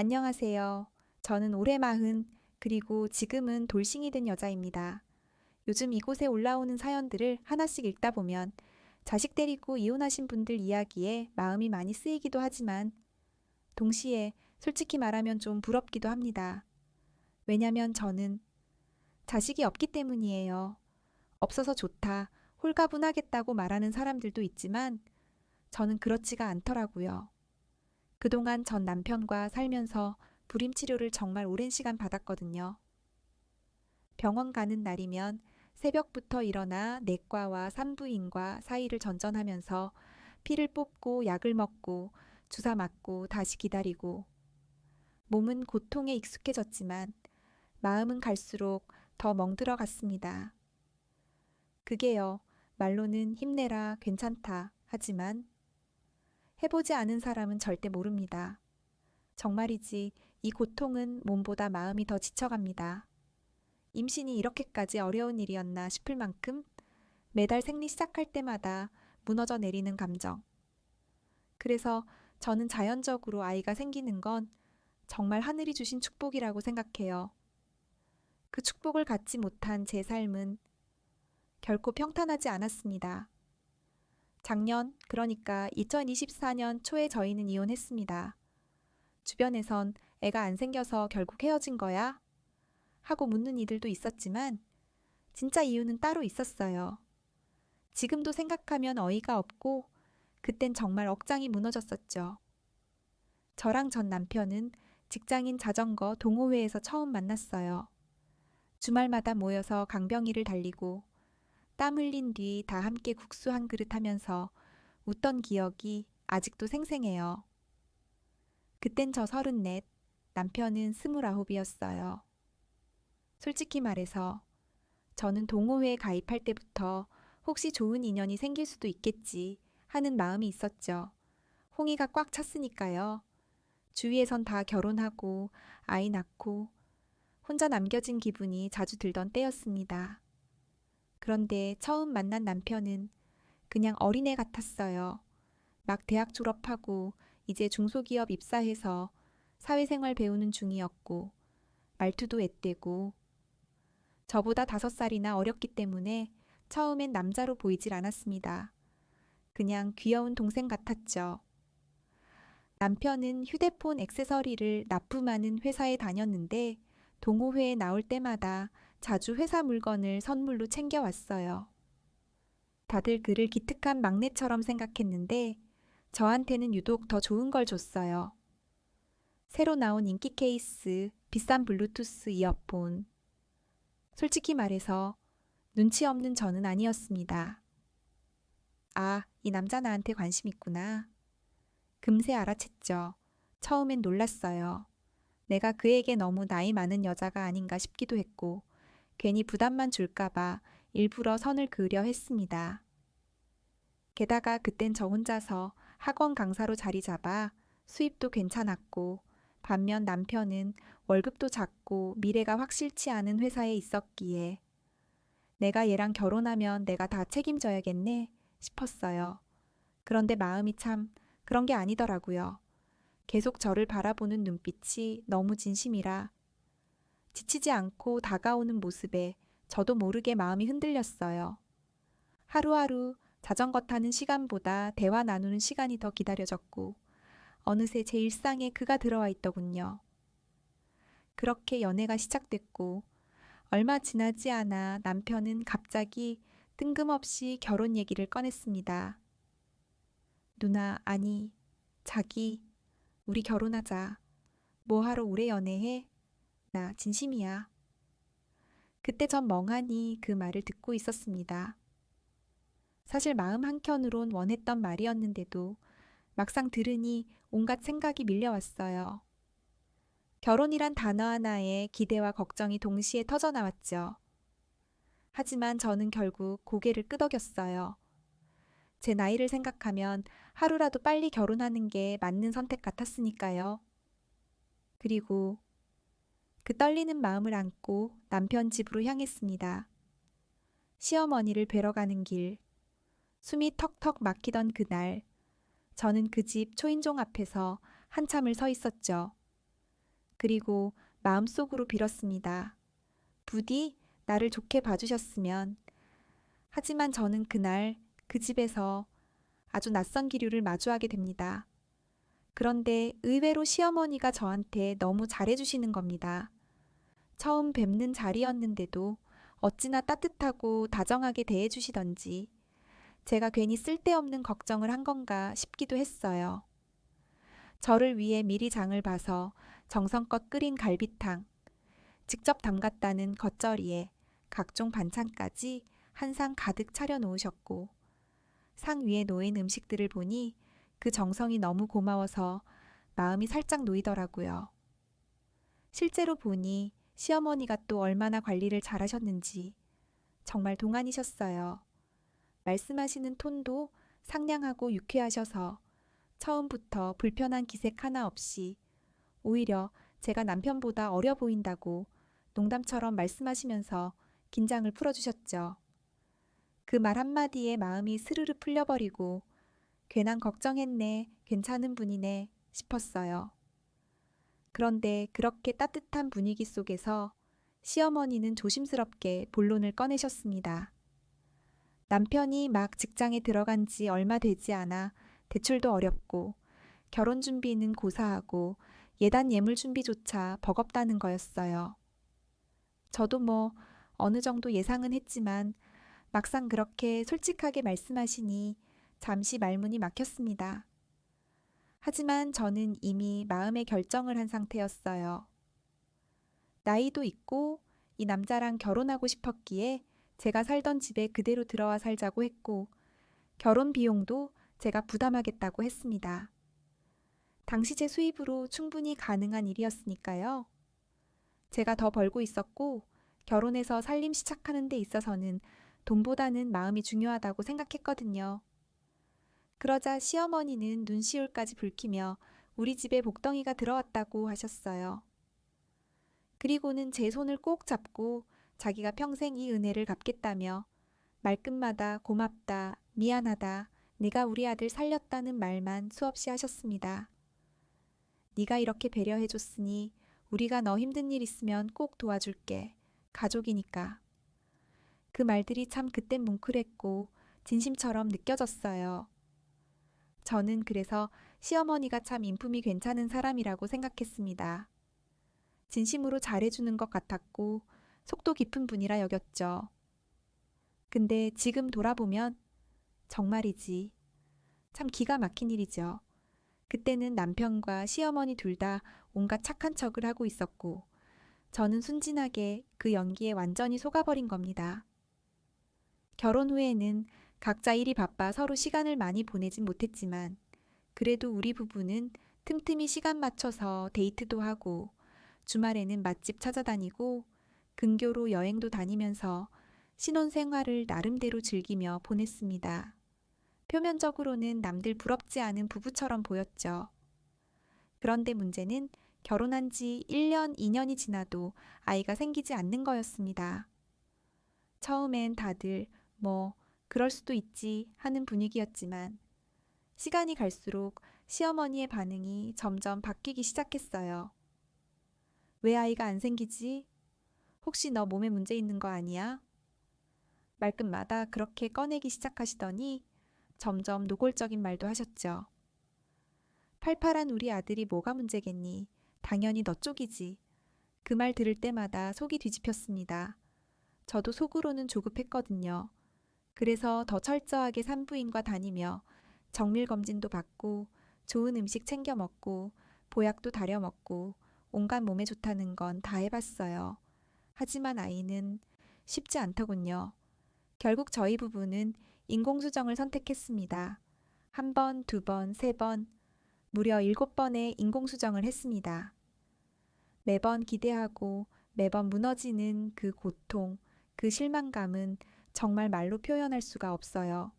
안녕하세요. 저는 올해 40, 그리고 지금은 돌싱이 된 여자입니다. 요즘 이곳에 올라오는 사연들을 하나씩 읽다 보면 자식 데리고 이혼하신 분들 이야기에 마음이 많이 쓰이기도 하지만 동시에 솔직히 말하면 좀 부럽기도 합니다. 왜냐면 저는 자식이 없기 때문이에요. 없어서 좋다, 홀가분하겠다고 말하는 사람들도 있지만 저는 그렇지가 않더라고요. 그동안 전 남편과 살면서 불임 치료를 정말 오랜 시간 받았거든요. 병원 가는 날이면 새벽부터 일어나 내과와 산부인과 사이를 전전하면서 피를 뽑고 약을 먹고 주사 맞고 다시 기다리고 몸은 고통에 익숙해졌지만 마음은 갈수록 더 멍들어 갔습니다. 그게요, 말로는 힘내라, 괜찮다 하지만 해보지 않은 사람은 절대 모릅니다. 정말이지 이 고통은 몸보다 마음이 더 지쳐갑니다. 임신이 이렇게까지 어려운 일이었나 싶을 만큼 매달 생리 시작할 때마다 무너져 내리는 감정. 그래서 저는 자연적으로 아이가 생기는 건 정말 하늘이 주신 축복이라고 생각해요. 그 축복을 갖지 못한 제 삶은 결코 평탄하지 않았습니다. 작년, 그러니까 2024년 초에 저희는 이혼했습니다. 주변에선 애가 안 생겨서 결국 헤어진 거야? 하고 묻는 이들도 있었지만 진짜 이유는 따로 있었어요. 지금도 생각하면 어이가 없고 그땐 정말 억장이 무너졌었죠. 저랑 전 남편은 직장인 자전거 동호회에서 처음 만났어요. 주말마다 모여서 강변기를 달리고 땀 흘린 뒤 다 함께 국수 한 그릇 하면서 웃던 기억이 아직도 생생해요. 그땐 저 34, 남편은 29이었어요. 솔직히 말해서 저는 동호회에 가입할 때부터 혹시 좋은 인연이 생길 수도 있겠지 하는 마음이 있었죠. 홍이가 꽉 찼으니까요. 주위에선 다 결혼하고 아이 낳고 혼자 남겨진 기분이 자주 들던 때였습니다. 그런데 처음 만난 남편은 그냥 어린애 같았어요. 막 대학 졸업하고 이제 중소기업 입사해서 사회생활 배우는 중이었고 말투도 앳되고 저보다 5살이나 어렸기 때문에 처음엔 남자로 보이질 않았습니다. 그냥 귀여운 동생 같았죠. 남편은 휴대폰 액세서리를 납품하는 회사에 다녔는데 동호회에 나올 때마다 자주 회사 물건을 선물로 챙겨왔어요. 다들 그를 기특한 막내처럼 생각했는데 저한테는 유독 더 좋은 걸 줬어요. 새로 나온 인기 케이스, 비싼 블루투스 이어폰. 솔직히 말해서 눈치 없는 저는 아니었습니다. 아, 이 남자 나한테 관심 있구나. 금세 알아챘죠. 처음엔 놀랐어요. 내가 그에게 너무 나이 많은 여자가 아닌가 싶기도 했고 괜히 부담만 줄까봐 일부러 선을 그으려 했습니다. 게다가 그땐 저 혼자서 학원 강사로 자리 잡아 수입도 괜찮았고 반면 남편은 월급도 작고 미래가 확실치 않은 회사에 있었기에 내가 얘랑 결혼하면 내가 다 책임져야겠네 싶었어요. 그런데 마음이 참 그런 게 아니더라고요. 계속 저를 바라보는 눈빛이 너무 진심이라 지치지 않고 다가오는 모습에 저도 모르게 마음이 흔들렸어요. 하루하루 자전거 타는 시간보다 대화 나누는 시간이 더 기다려졌고 어느새 제 일상에 그가 들어와 있더군요. 그렇게 연애가 시작됐고 얼마 지나지 않아 남편은 갑자기 뜬금없이 결혼 얘기를 꺼냈습니다. 누나, 아니, 자기, 우리 결혼하자. 뭐하러 오래 연애해? 나 진심이야. 그때 전 멍하니 그 말을 듣고 있었습니다. 사실 마음 한켠으론 원했던 말이었는데도 막상 들으니 온갖 생각이 밀려왔어요. 결혼이란 단어 하나에 기대와 걱정이 동시에 터져나왔죠. 하지만 저는 결국 고개를 끄덕였어요. 제 나이를 생각하면 하루라도 빨리 결혼하는 게 맞는 선택 같았으니까요. 그리고 그 떨리는 마음을 안고 남편 집으로 향했습니다. 시어머니를 뵈러 가는 길, 숨이 턱턱 막히던 그날, 저는 그 집 초인종 앞에서 한참을 서 있었죠. 그리고 마음속으로 빌었습니다. 부디 나를 좋게 봐주셨으면. 하지만 저는 그날 그 집에서 아주 낯선 기류를 마주하게 됩니다. 그런데 의외로 시어머니가 저한테 너무 잘해주시는 겁니다. 처음 뵙는 자리였는데도 어찌나 따뜻하고 다정하게 대해주시던지 제가 괜히 쓸데없는 걱정을 한 건가 싶기도 했어요. 저를 위해 미리 장을 봐서 정성껏 끓인 갈비탕, 직접 담갔다는 겉절이에 각종 반찬까지 한 상 가득 차려 놓으셨고 상 위에 놓인 음식들을 보니 그 정성이 너무 고마워서 마음이 살짝 놓이더라고요. 실제로 보니 시어머니가 또 얼마나 관리를 잘하셨는지 정말 동안이셨어요. 말씀하시는 톤도 상냥하고 유쾌하셔서 처음부터 불편한 기색 하나 없이 오히려 제가 남편보다 어려 보인다고 농담처럼 말씀하시면서 긴장을 풀어주셨죠. 그 말 한마디에 마음이 스르르 풀려버리고 괜한 걱정했네, 괜찮은 분이네 싶었어요. 그런데 그렇게 따뜻한 분위기 속에서 시어머니는 조심스럽게 본론을 꺼내셨습니다. 남편이 막 직장에 들어간 지 얼마 되지 않아 대출도 어렵고 결혼 준비는 고사하고 예단 예물 준비조차 버겁다는 거였어요. 저도 뭐 어느 정도 예상은 했지만 막상 그렇게 솔직하게 말씀하시니 잠시 말문이 막혔습니다. 하지만 저는 이미 마음의 결정을 한 상태였어요. 나이도 있고 이 남자랑 결혼하고 싶었기에 제가 살던 집에 그대로 들어와 살자고 했고 결혼 비용도 제가 부담하겠다고 했습니다. 당시 제 수입으로 충분히 가능한 일이었으니까요. 제가 더 벌고 있었고 결혼해서 살림 시작하는 데 있어서는 돈보다는 마음이 중요하다고 생각했거든요. 그러자 시어머니는 눈시울까지 붉히며 우리 집에 복덩이가 들어왔다고 하셨어요. 그리고는 제 손을 꼭 잡고 자기가 평생 이 은혜를 갚겠다며 말끝마다 고맙다, 미안하다, 네가 우리 아들 살렸다는 말만 수없이 하셨습니다. 네가 이렇게 배려해줬으니 우리가 너 힘든 일 있으면 꼭 도와줄게. 가족이니까. 그 말들이 참 그땐 뭉클했고 진심처럼 느껴졌어요. 저는 그래서 시어머니가 참 인품이 괜찮은 사람이라고 생각했습니다. 진심으로 잘해주는 것 같았고 속도 깊은 분이라 여겼죠. 근데 지금 돌아보면 정말이지. 참 기가 막힌 일이죠. 그때는 남편과 시어머니 둘 다 온갖 착한 척을 하고 있었고 저는 순진하게 그 연기에 완전히 속아버린 겁니다. 결혼 후에는 각자 일이 바빠 서로 시간을 많이 보내진 못했지만 그래도 우리 부부는 틈틈이 시간 맞춰서 데이트도 하고 주말에는 맛집 찾아다니고 근교로 여행도 다니면서 신혼생활을 나름대로 즐기며 보냈습니다. 표면적으로는 남들 부럽지 않은 부부처럼 보였죠. 그런데 문제는 결혼한 지 1년, 2년이 지나도 아이가 생기지 않는 거였습니다. 처음엔 다들 그럴 수도 있지 하는 분위기였지만 시간이 갈수록 시어머니의 반응이 점점 바뀌기 시작했어요. 왜 아이가 안 생기지? 혹시 너 몸에 문제 있는 거 아니야? 말끝마다 그렇게 꺼내기 시작하시더니 점점 노골적인 말도 하셨죠. 팔팔한 우리 아들이 뭐가 문제겠니? 당연히 너 쪽이지. 그 말 들을 때마다 속이 뒤집혔습니다. 저도 속으로는 조급했거든요. 그래서 더 철저하게 산부인과 다니며 정밀검진도 받고 좋은 음식 챙겨 먹고 보약도 다려 먹고 온갖 몸에 좋다는 건 다 해봤어요. 하지만 아이는 쉽지 않더군요. 결국 저희 부부는 인공수정을 선택했습니다. 1번, 2번, 3번, 무려 7번의 인공수정을 했습니다. 매번 기대하고 매번 무너지는 그 고통, 그 실망감은 정말 말로 표현할 수가 없어요.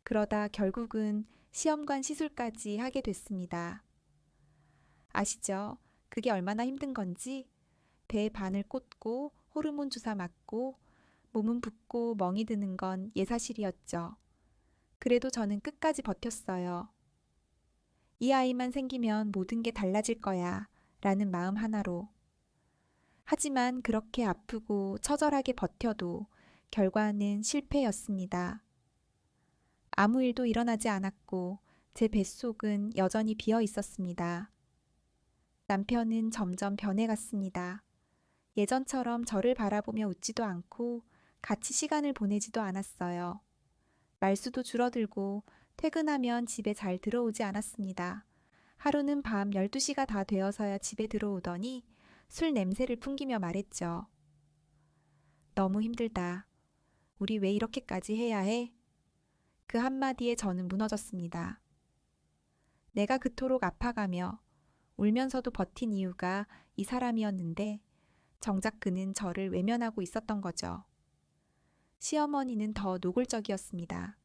그러다 결국은 시험관 시술까지 하게 됐습니다. 아시죠? 그게 얼마나 힘든 건지 배에 바늘 꽂고 호르몬 주사 맞고 몸은 붓고 멍이 드는 건 예사실이었죠. 그래도 저는 끝까지 버텼어요. 이 아이만 생기면 모든 게 달라질 거야 라는 마음 하나로. 하지만 그렇게 아프고 처절하게 버텨도 결과는 실패였습니다. 아무 일도 일어나지 않았고 제 뱃속은 여전히 비어 있었습니다. 남편은 점점 변해갔습니다. 예전처럼 저를 바라보며 웃지도 않고 같이 시간을 보내지도 않았어요. 말수도 줄어들고 퇴근하면 집에 잘 들어오지 않았습니다. 하루는 밤 12시가 다 되어서야 집에 들어오더니 술 냄새를 풍기며 말했죠. 너무 힘들다. 우리 왜 이렇게까지 해야 해? 그 한마디에 저는 무너졌습니다. 내가 그토록 아파가며 울면서도 버틴 이유가 이 사람이었는데 정작 그는 저를 외면하고 있었던 거죠. 시어머니는 더 노골적이었습니다.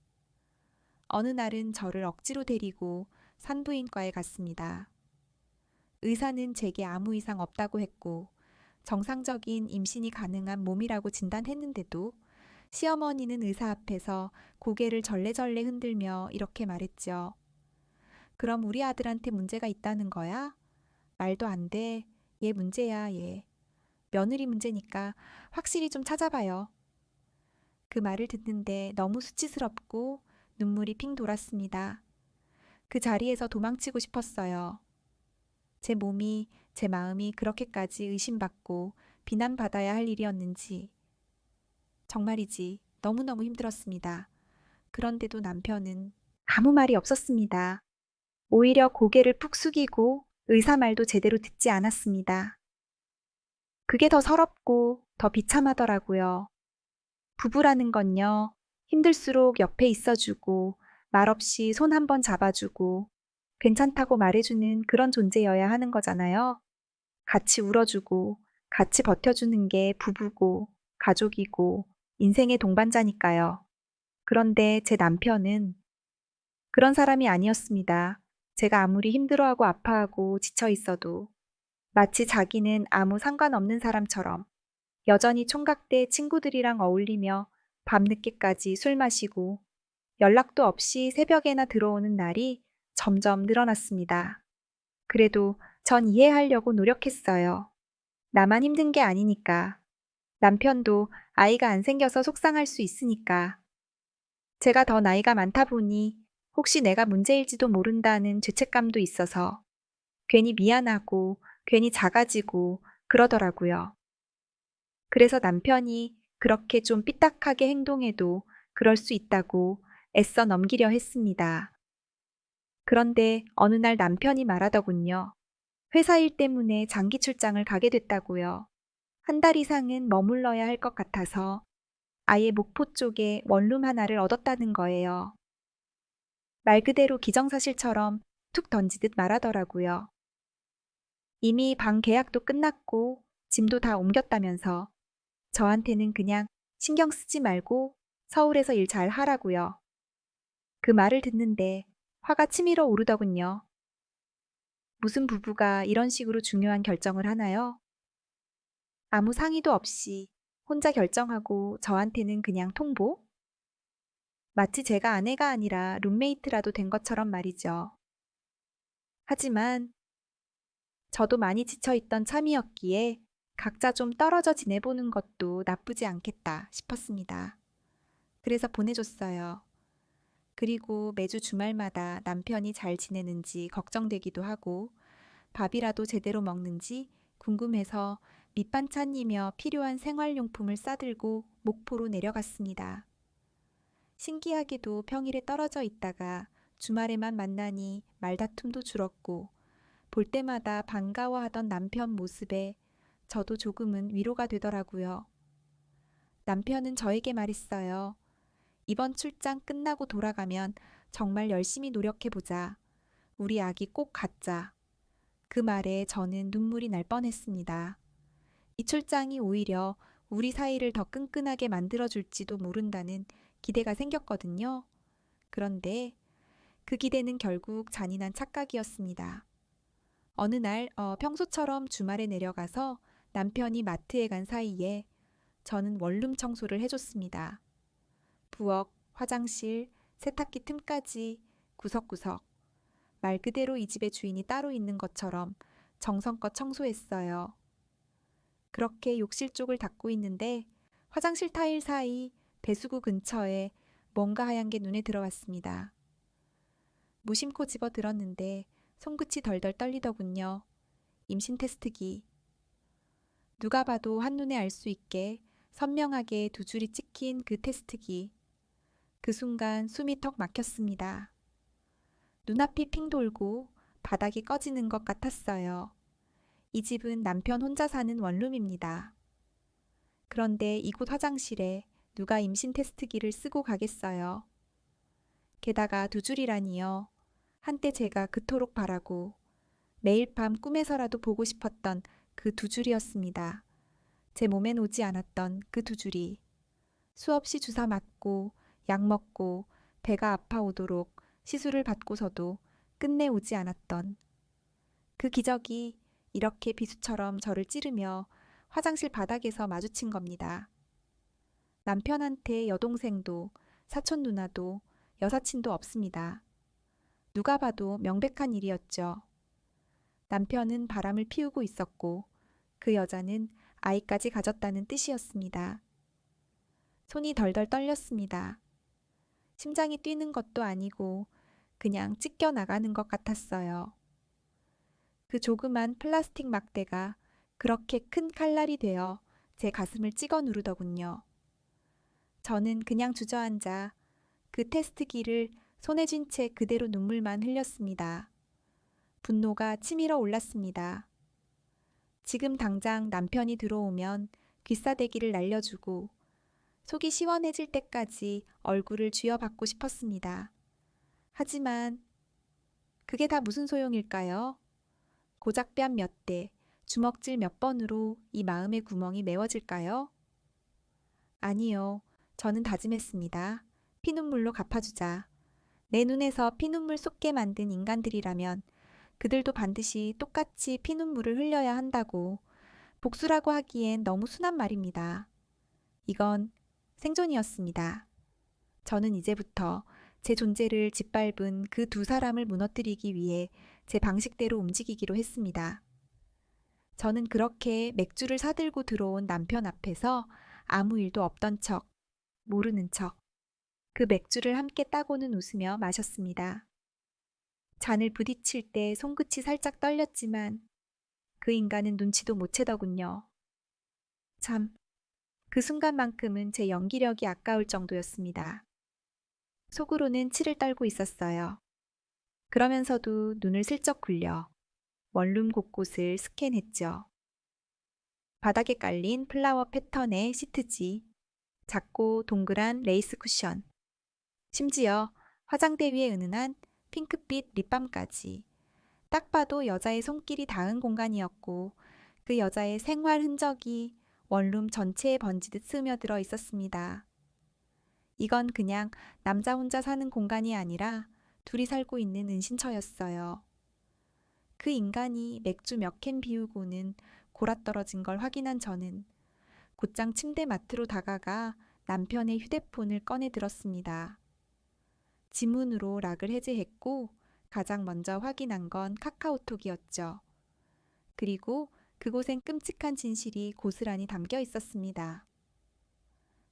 어느 날은 저를 억지로 데리고 산부인과에 갔습니다. 의사는 제게 아무 이상 없다고 했고 정상적인 임신이 가능한 몸이라고 진단했는데도 시어머니는 의사 앞에서 고개를 절레절레 흔들며 이렇게 말했죠. 그럼 우리 아들한테 문제가 있다는 거야? 말도 안 돼. 얘 문제야, 얘. 며느리 문제니까 확실히 좀 찾아봐요. 그 말을 듣는데 너무 수치스럽고 눈물이 핑 돌았습니다. 그 자리에서 도망치고 싶었어요. 제 몸이, 제 마음이 그렇게까지 의심받고 비난받아야 할 일이었는지. 정말이지 너무너무 힘들었습니다. 그런데도 남편은 아무 말이 없었습니다. 오히려 고개를 푹 숙이고 의사 말도 제대로 듣지 않았습니다. 그게 더 서럽고 더 비참하더라고요. 부부라는 건요, 힘들수록 옆에 있어주고 말없이 손 한 번 잡아주고 괜찮다고 말해주는 그런 존재여야 하는 거잖아요. 같이 울어주고 같이 버텨주는 게 부부고 가족이고 인생의 동반자니까요. 그런데 제 남편은 그런 사람이 아니었습니다. 제가 아무리 힘들어하고 아파하고 지쳐 있어도 마치 자기는 아무 상관없는 사람처럼 여전히 총각대 친구들이랑 어울리며 밤늦게까지 술 마시고 연락도 없이 새벽에나 들어오는 날이 점점 늘어났습니다. 그래도 전 이해하려고 노력했어요. 나만 힘든 게 아니니까. 남편도 아이가 안 생겨서 속상할 수 있으니까. 제가 더 나이가 많다 보니 혹시 내가 문제일지도 모른다는 죄책감도 있어서 괜히 미안하고 괜히 작아지고 그러더라고요. 그래서 남편이 그렇게 좀 삐딱하게 행동해도 그럴 수 있다고 애써 넘기려 했습니다. 그런데 어느 날 남편이 말하더군요. 회사 일 때문에 장기 출장을 가게 됐다고요. 한 달 이상은 머물러야 할 것 같아서 아예 목포 쪽에 원룸 하나를 얻었다는 거예요. 말 그대로 기정사실처럼 툭 던지듯 말하더라고요. 이미 방 계약도 끝났고 짐도 다 옮겼다면서 저한테는 그냥 신경 쓰지 말고 서울에서 일 잘 하라고요. 그 말을 듣는데 화가 치밀어 오르더군요. 무슨 부부가 이런 식으로 중요한 결정을 하나요? 아무 상의도 없이 혼자 결정하고 저한테는 그냥 통보? 마치 제가 아내가 아니라 룸메이트라도 된 것처럼 말이죠. 하지만 저도 많이 지쳐있던 참이었기에 각자 좀 떨어져 지내보는 것도 나쁘지 않겠다 싶었습니다. 그래서 보내줬어요. 그리고 매주 주말마다 남편이 잘 지내는지 걱정되기도 하고 밥이라도 제대로 먹는지 궁금해서 밑반찬이며 필요한 생활용품을 싸들고 목포로 내려갔습니다. 신기하게도 평일에 떨어져 있다가 주말에만 만나니 말다툼도 줄었고 볼 때마다 반가워하던 남편 모습에 저도 조금은 위로가 되더라고요. 남편은 저에게 말했어요. 이번 출장 끝나고 돌아가면 정말 열심히 노력해보자. 우리 아기 꼭 갖자. 그 말에 저는 눈물이 날 뻔했습니다. 이 출장이 오히려 우리 사이를 더 끈끈하게 만들어줄지도 모른다는 기대가 생겼거든요. 그런데 그 기대는 결국 잔인한 착각이었습니다. 어느 날 평소처럼 주말에 내려가서 남편이 마트에 간 사이에 저는 원룸 청소를 해줬습니다. 부엌, 화장실, 세탁기 틈까지 구석구석. 말 그대로 이 집의 주인이 따로 있는 것처럼 정성껏 청소했어요. 그렇게 욕실 쪽을 닦고 있는데 화장실 타일 사이 배수구 근처에 뭔가 하얀 게 눈에 들어왔습니다. 무심코 집어 들었는데 손끝이 덜덜 떨리더군요. 임신 테스트기. 누가 봐도 한눈에 알 수 있게 선명하게 두 줄이 찍힌 그 테스트기. 그 순간 숨이 턱 막혔습니다. 눈앞이 핑 돌고 바닥이 꺼지는 것 같았어요. 이 집은 남편 혼자 사는 원룸입니다. 그런데 이곳 화장실에 누가 임신 테스트기를 쓰고 가겠어요. 게다가 두 줄이라니요. 한때 제가 그토록 바라고 매일 밤 꿈에서라도 보고 싶었던 그 두 줄이었습니다. 제 몸엔 오지 않았던 그 두 줄이. 수없이 주사 맞고 약 먹고 배가 아파오도록 시술을 받고서도 끝내 오지 않았던 그 기적이 이렇게 비수처럼 저를 찌르며 화장실 바닥에서 마주친 겁니다. 남편한테 여동생도 사촌 누나도 여사친도 없습니다. 누가 봐도 명백한 일이었죠. 남편은 바람을 피우고 있었고 그 여자는 아이까지 가졌다는 뜻이었습니다. 손이 덜덜 떨렸습니다. 심장이 뛰는 것도 아니고 그냥 찢겨 나가는 것 같았어요. 그 조그만 플라스틱 막대가 그렇게 큰 칼날이 되어 제 가슴을 찍어 누르더군요. 저는 그냥 주저앉아 그 테스트기를 손에 쥔 채 그대로 눈물만 흘렸습니다. 분노가 치밀어 올랐습니다. 지금 당장 남편이 들어오면 귀싸대기를 날려주고 속이 시원해질 때까지 얼굴을 쥐어받고 싶었습니다. 하지만 그게 다 무슨 소용일까요? 고작뺨 몇 대, 주먹질 몇 번으로 이 마음의 구멍이 메워질까요? 아니요. 저는 다짐했습니다. 피눈물로 갚아주자. 내 눈에서 피눈물 쏟게 만든 인간들이라면 그들도 반드시 똑같이 피눈물을 흘려야 한다고 복수라고 하기엔 너무 순한 말입니다. 이건 생존이었습니다. 저는 이제부터 제 존재를 짓밟은 그 두 사람을 무너뜨리기 위해 제 방식대로 움직이기로 했습니다. 저는 그렇게 맥주를 사들고 들어온 남편 앞에서 아무 일도 없던 척, 모르는 척, 그 맥주를 함께 따고는 웃으며 마셨습니다. 잔을 부딪힐 때 손끝이 살짝 떨렸지만 그 인간은 눈치도 못 채더군요. 참, 그 순간만큼은 제 연기력이 아까울 정도였습니다. 속으로는 치를 떨고 있었어요. 그러면서도 눈을 슬쩍 굴려 원룸 곳곳을 스캔했죠. 바닥에 깔린 플라워 패턴의 시트지, 작고 동그란 레이스 쿠션, 심지어 화장대 위에 은은한 핑크빛 립밤까지. 딱 봐도 여자의 손길이 닿은 공간이었고 그 여자의 생활 흔적이 원룸 전체에 번지듯 스며들어 있었습니다. 이건 그냥 남자 혼자 사는 공간이 아니라 둘이 살고 있는 은신처였어요. 그 인간이 맥주 몇 캔 비우고는 골아떨어진 걸 확인한 저는 곧장 침대 맡으로 다가가 남편의 휴대폰을 꺼내 들었습니다. 지문으로 락을 해제했고 가장 먼저 확인한 건 카카오톡이었죠. 그리고 그곳엔 끔찍한 진실이 고스란히 담겨 있었습니다.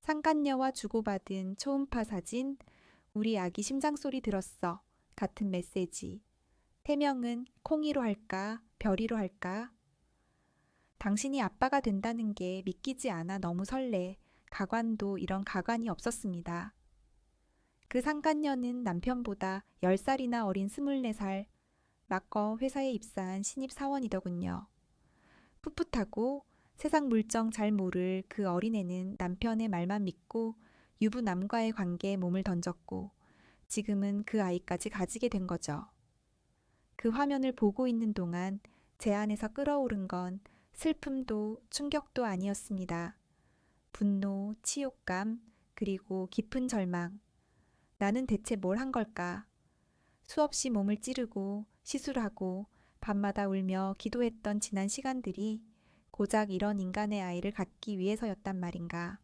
상간녀와 주고받은 초음파 사진, 우리 아기 심장소리 들었어 같은 메시지. 태명은 콩이로 할까, 별이로 할까? 당신이 아빠가 된다는 게 믿기지 않아 너무 설레. 가관도 이런 가관이 없었습니다. 그 상간녀는 남편보다 10살이나 어린 24살, 막거 회사에 입사한 신입 사원이더군요. 풋풋하고 세상 물정 잘 모를 그 어린애는 남편의 말만 믿고 유부남과의 관계에 몸을 던졌고 지금은 그 아이까지 가지게 된 거죠. 그 화면을 보고 있는 동안 제 안에서 끓어오른 건 슬픔도 충격도 아니었습니다. 분노, 치욕감, 그리고 깊은 절망. 나는 대체 뭘 한 걸까? 수없이 몸을 찌르고 시술하고 밤마다 울며 기도했던 지난 시간들이 고작 이런 인간의 아이를 갖기 위해서였단 말인가.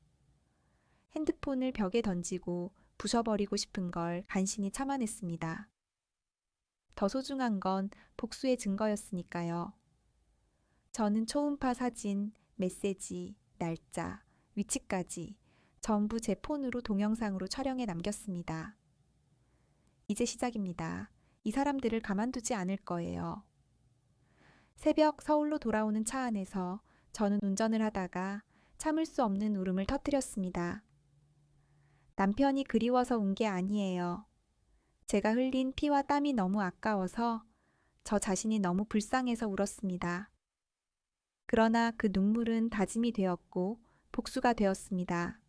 핸드폰을 벽에 던지고 부셔버리고 싶은 걸 간신히 참아냈습니다. 더 소중한 건 복수의 증거였으니까요. 저는 초음파 사진, 메시지, 날짜, 위치까지 전부 제 폰으로 동영상으로 촬영해 남겼습니다. 이제 시작입니다. 이 사람들을 가만두지 않을 거예요. 새벽 서울로 돌아오는 차 안에서 저는 운전을 하다가 참을 수 없는 울음을 터뜨렸습니다. 남편이 그리워서 운 게 아니에요. 제가 흘린 피와 땀이 너무 아까워서 저 자신이 너무 불쌍해서 울었습니다. 그러나 그 눈물은 다짐이 되었고 복수가 되었습니다.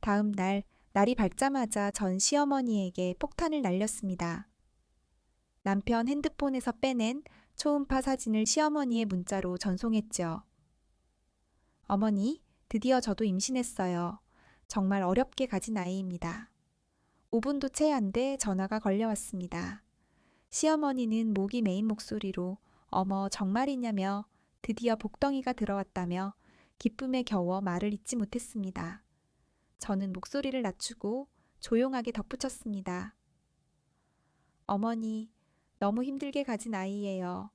다음 날, 날이 밝자마자 전 시어머니에게 폭탄을 날렸습니다. 남편 핸드폰에서 빼낸 초음파 사진을 시어머니의 문자로 전송했죠. 어머니, 드디어 저도 임신했어요. 정말 어렵게 가진 아이입니다. 5분도 채 안 돼 전화가 걸려왔습니다. 시어머니는 목이 메인 목소리로 어머 정말이냐며 드디어 복덩이가 들어왔다며 기쁨에 겨워 말을 잇지 못했습니다. 저는 목소리를 낮추고 조용하게 덧붙였습니다. 어머니, 너무 힘들게 가진 아이예요.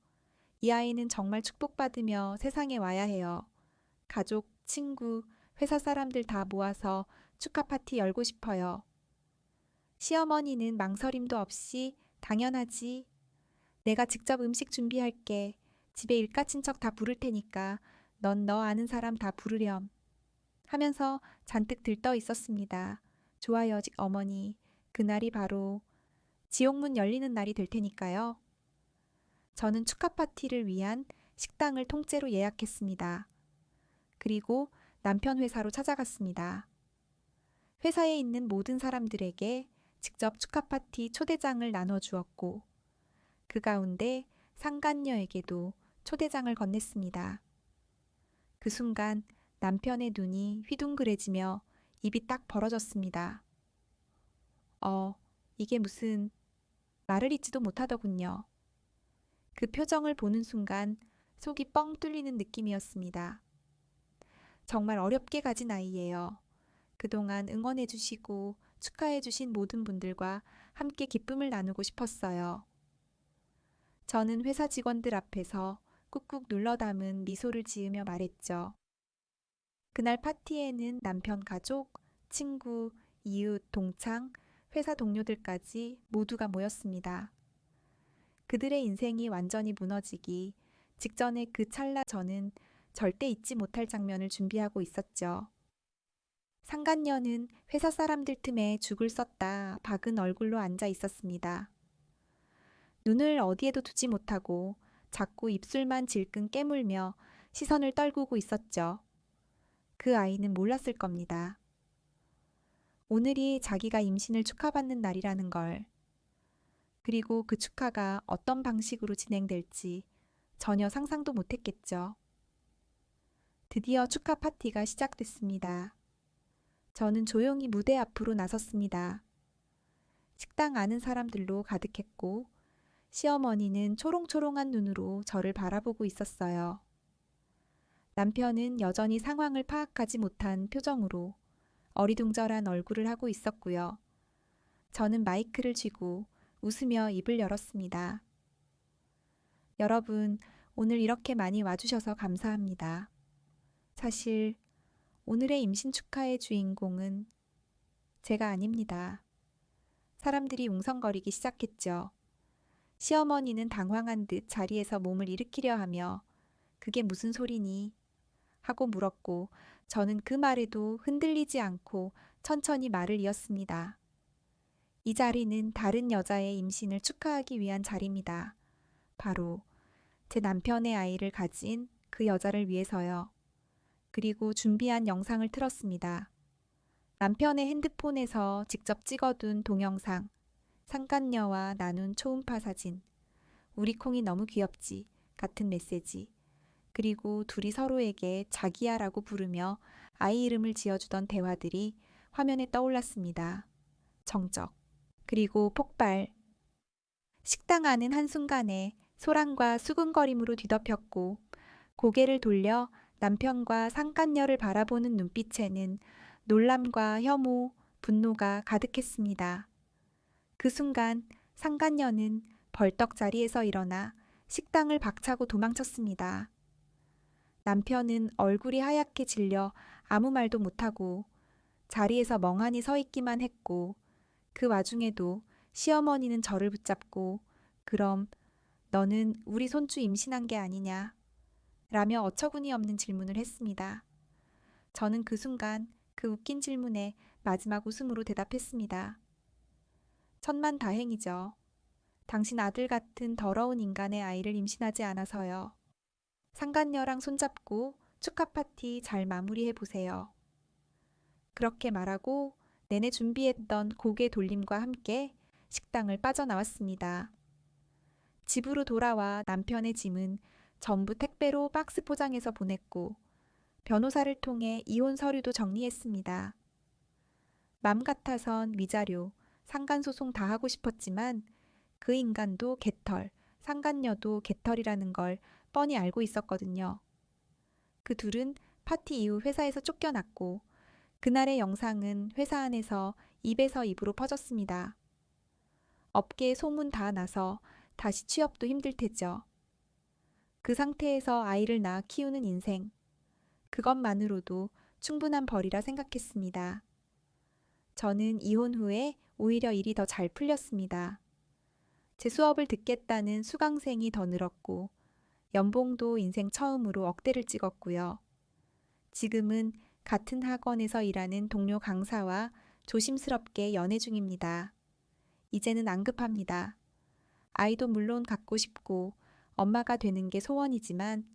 이 아이는 정말 축복받으며 세상에 와야 해요. 가족, 친구, 회사 사람들 다 모아서 축하 파티 열고 싶어요. 시어머니는 망설임도 없이 당연하지. 내가 직접 음식 준비할게. 집에 일가 친척 다 부를 테니까 넌 너 아는 사람 다 부르렴. 하면서 잔뜩 들떠 있었습니다. 좋아요, 어머니. 그날이 바로 지옥문 열리는 날이 될 테니까요. 저는 축하 파티를 위한 식당을 통째로 예약했습니다. 그리고 남편 회사로 찾아갔습니다. 회사에 있는 모든 사람들에게 직접 축하 파티 초대장을 나눠주었고 그 가운데 상간녀에게도 초대장을 건넸습니다. 그 순간 남편의 눈이 휘둥그레지며 입이 딱 벌어졌습니다. 이게 무슨 말을 잇지도 못하더군요. 그 표정을 보는 순간 속이 뻥 뚫리는 느낌이었습니다. 정말 어렵게 가진 아이예요. 그동안 응원해주시고 축하해주신 모든 분들과 함께 기쁨을 나누고 싶었어요. 저는 회사 직원들 앞에서 꾹꾹 눌러 담은 미소를 지으며 말했죠. 그날 파티에는 남편 가족, 친구, 이웃, 동창, 회사 동료들까지 모두가 모였습니다. 그들의 인생이 완전히 무너지기 직전의 그 찰나 저는 절대 잊지 못할 장면을 준비하고 있었죠. 상간녀는 회사 사람들 틈에 죽을 썼다 박은 얼굴로 앉아 있었습니다. 눈을 어디에도 두지 못하고 자꾸 입술만 질끈 깨물며 시선을 떨구고 있었죠. 그 아이는 몰랐을 겁니다. 오늘이 자기가 임신을 축하받는 날이라는 걸, 그리고 그 축하가 어떤 방식으로 진행될지 전혀 상상도 못했겠죠. 드디어 축하 파티가 시작됐습니다. 저는 조용히 무대 앞으로 나섰습니다. 식당 아는 사람들로 가득했고 시어머니는 초롱초롱한 눈으로 저를 바라보고 있었어요. 남편은 여전히 상황을 파악하지 못한 표정으로 어리둥절한 얼굴을 하고 있었고요. 저는 마이크를 쥐고 웃으며 입을 열었습니다. 여러분, 오늘 이렇게 많이 와주셔서 감사합니다. 사실 오늘의 임신 축하의 주인공은 제가 아닙니다. 사람들이 웅성거리기 시작했죠. 시어머니는 당황한 듯 자리에서 몸을 일으키려 하며 그게 무슨 소리니? 하고 물었고 저는 그 말에도 흔들리지 않고 천천히 말을 이었습니다. 이 자리는 다른 여자의 임신을 축하하기 위한 자리입니다. 바로 제 남편의 아이를 가진 그 여자를 위해서요. 그리고 준비한 영상을 틀었습니다. 남편의 핸드폰에서 직접 찍어둔 동영상, 상간녀와 나눈 초음파 사진, 우리 콩이 너무 귀엽지 같은 메시지, 그리고 둘이 서로에게 자기야라고 부르며 아이 이름을 지어주던 대화들이 화면에 떠올랐습니다. 정적, 그리고 폭발. 식당 안은 한순간에 소란과 수군거림으로 뒤덮였고 고개를 돌려 남편과 상간녀를 바라보는 눈빛에는 놀람과 혐오, 분노가 가득했습니다. 그 순간 상간녀는 벌떡 자리에서 일어나 식당을 박차고 도망쳤습니다. 남편은 얼굴이 하얗게 질려 아무 말도 못하고 자리에서 멍하니 서 있기만 했고 그 와중에도 시어머니는 저를 붙잡고 그럼 너는 우리 손주 임신한 게 아니냐? 라며 어처구니 없는 질문을 했습니다. 저는 그 순간 그 웃긴 질문에 마지막 웃음으로 대답했습니다. 천만다행이죠. 당신 아들 같은 더러운 인간의 아이를 임신하지 않아서요. 상간녀랑 손잡고 축하 파티 잘 마무리해 보세요. 그렇게 말하고 내내 준비했던 고개 돌림과 함께 식당을 빠져나왔습니다. 집으로 돌아와 남편의 짐은 전부 택배로 박스 포장해서 보냈고 변호사를 통해 이혼 서류도 정리했습니다. 맘 같아선 위자료, 상간소송 다 하고 싶었지만 그 인간도 개털, 상간녀도 개털이라는 걸 뻔히 알고 있었거든요. 그 둘은 파티 이후 회사에서 쫓겨났고 그날의 영상은 회사 안에서 입에서 입으로 퍼졌습니다. 업계에 소문 다 나서 다시 취업도 힘들 테죠. 그 상태에서 아이를 낳아 키우는 인생. 그것만으로도 충분한 벌이라 생각했습니다. 저는 이혼 후에 오히려 일이 더 잘 풀렸습니다. 제 수업을 듣겠다는 수강생이 더 늘었고 연봉도 인생 처음으로 억대를 찍었고요. 지금은 같은 학원에서 일하는 동료 강사와 조심스럽게 연애 중입니다. 이제는 안 급합니다. 아이도 물론 갖고 싶고 엄마가 되는 게 소원이지만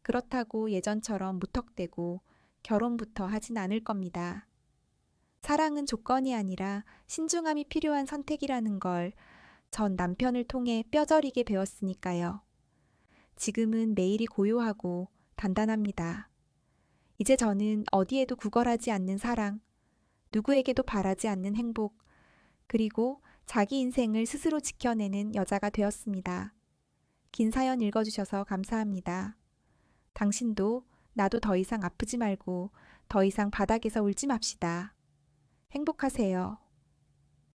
그렇다고 예전처럼 무턱대고 결혼부터 하진 않을 겁니다. 사랑은 조건이 아니라 신중함이 필요한 선택이라는 걸 전 남편을 통해 뼈저리게 배웠으니까요. 지금은 매일이 고요하고 단단합니다. 이제 저는 어디에도 구걸하지 않는 사랑, 누구에게도 바라지 않는 행복, 그리고 자기 인생을 스스로 지켜내는 여자가 되었습니다. 긴 사연 읽어주셔서 감사합니다. 당신도 나도 더 이상 아프지 말고 더 이상 바닥에서 울지 맙시다. 행복하세요.